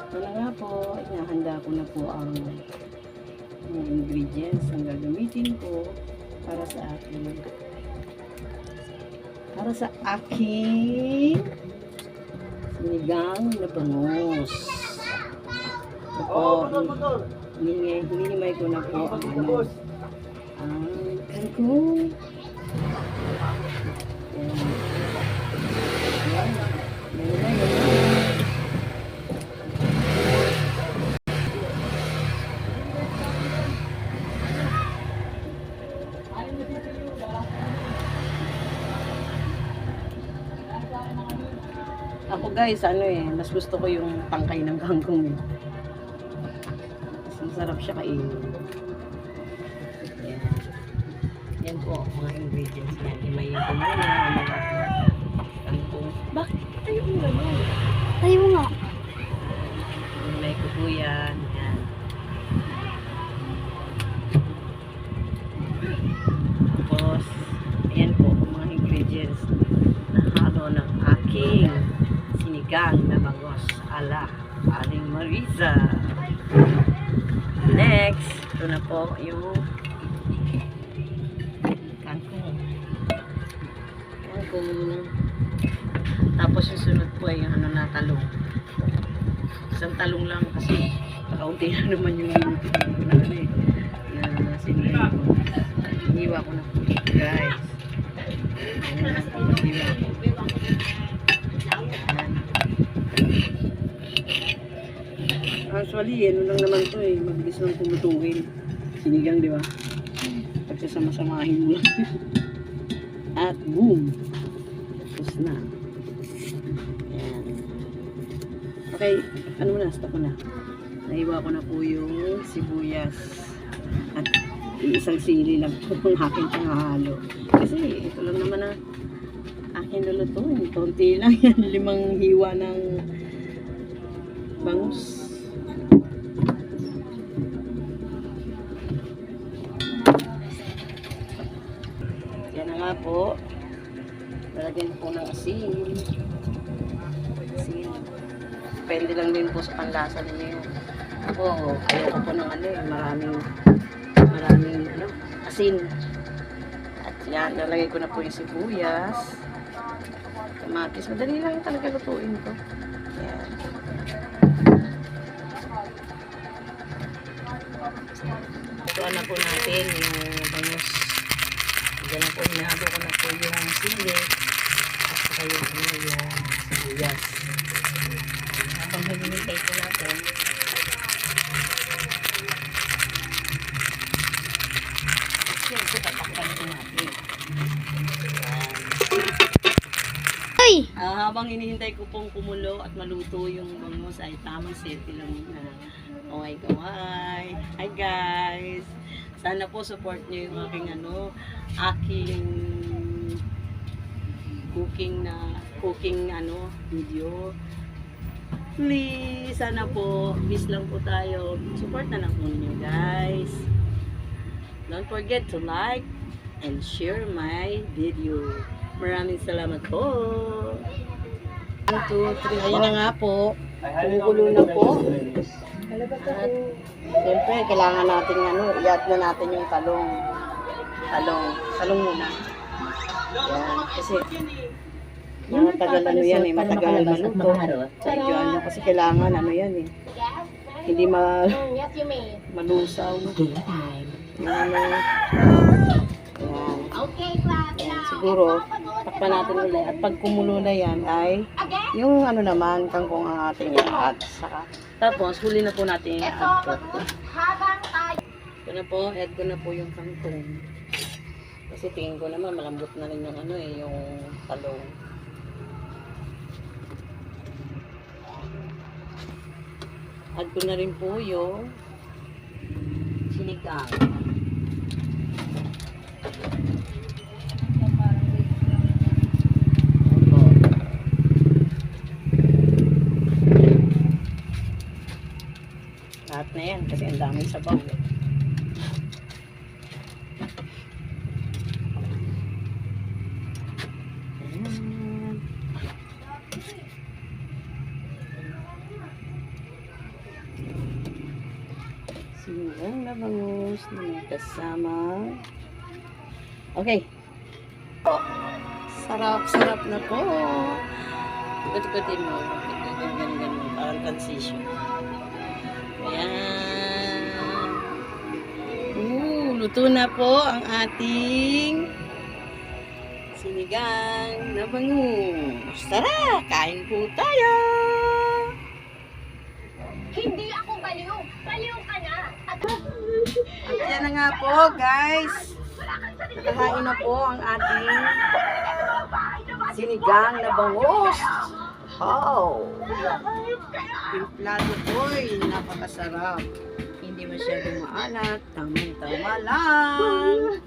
Ito na nga po, inahanda ko na po ang mga ingredients ang gagamitin ko para sa aking sinigang na bangus. Ito po, hinihimay ko na po ang kangkong. Ako guys, mas gusto ko yung tangkay ng kangkong eh. Mas masarap siya kainin. Yan. Yan po, mga ingredients yan. Himayin ko muna ang mga kangkong. Bakit tayo mo gano'n? Tayo nga. Himay ko po yan. Yan. Tapos, ayan po, mga ingredients na halo ng aking sinigang na bangus ala Aling Marisa. Next, ito na po yung kangkong. Tapos yung sunod po ay yung talong. Isang talong lang kasi kaunti na naman yung na sinigang ko. Iniwa ko na po guys. Iniwa ko. Actually, ano lang naman to eh. Mabilis lang tumutungin. Sinigang, di ba? Pagsasama-samahin mo lang. At boom! Tapos na. Ayan. Okay, ano mo na? Stop mo na. Naiwa ko na po yung sibuyas. At isang sili lang po ang aking panghalo. Kasi ito lang naman ang aking lulutuin. Konti lang yan. 5 hiwa ng bangus. Yan na nga po. Lalagyan po ng asin. Asin. Depende lang din po sa panlasa ninyo. Ako, ayoko po ng maraming asin. At yan, lalagay ko na po yung sibuyas. Kamatis. Madali lang talaga lutuin ko. Yan. Ituan na po natin yung bangus. Diyan na po, hinahalo ko na po yung sili. At saka yung sibuyas. Habang hinintay po natin, so tatakpan po natin. Habang hinihintay ko pong kumulo at maluto yung bangus ay tamang seti lang na kaway-kaway. Hi guys! Sana po support niyo yung aking cooking video. Please, sana po, miss lang po tayo. Support na lang po niyo guys. Don't forget to like and share my video. Maraming salamat po. 1, 2, 3. Ayan na nga po. Kumukulo na po. At siyempre, kailangan natin i-add na natin yung talong. Talong muna. Yan. Kasi matagal yan eh. Matagal maluto. So, yun. Kasi kailangan yan eh. Hindi malusaw. Yan. Yan. Siguro, takpan natin ulit. At pag kumulo na yan ay yung naman, kangkong ang ating i-add. Tapos, huli na po natin i-add ko. Ito na po, add ko na po yung kangkong. Kasi tingin ko naman, malambot na rin yung yung talong. Add ko na rin po yung sinigang. Lahat na yan kasi ang daming sabaw. Sinigang na bangus na may kasama. Okay. Sarap na po. Ikot-ikotin mo. Ganun. Parang transition. Ayan. Luto na po ang ating sinigang na bangus. Tara, kain po tayo. Hindi ako baliw. Baliw ka na. At Ayan na nga po, guys. Nakahain na po ang ating sinigang na bangus. Wow! Timplado po ay napakasarap. Hindi masyadong maalat. Tamang-tama lang.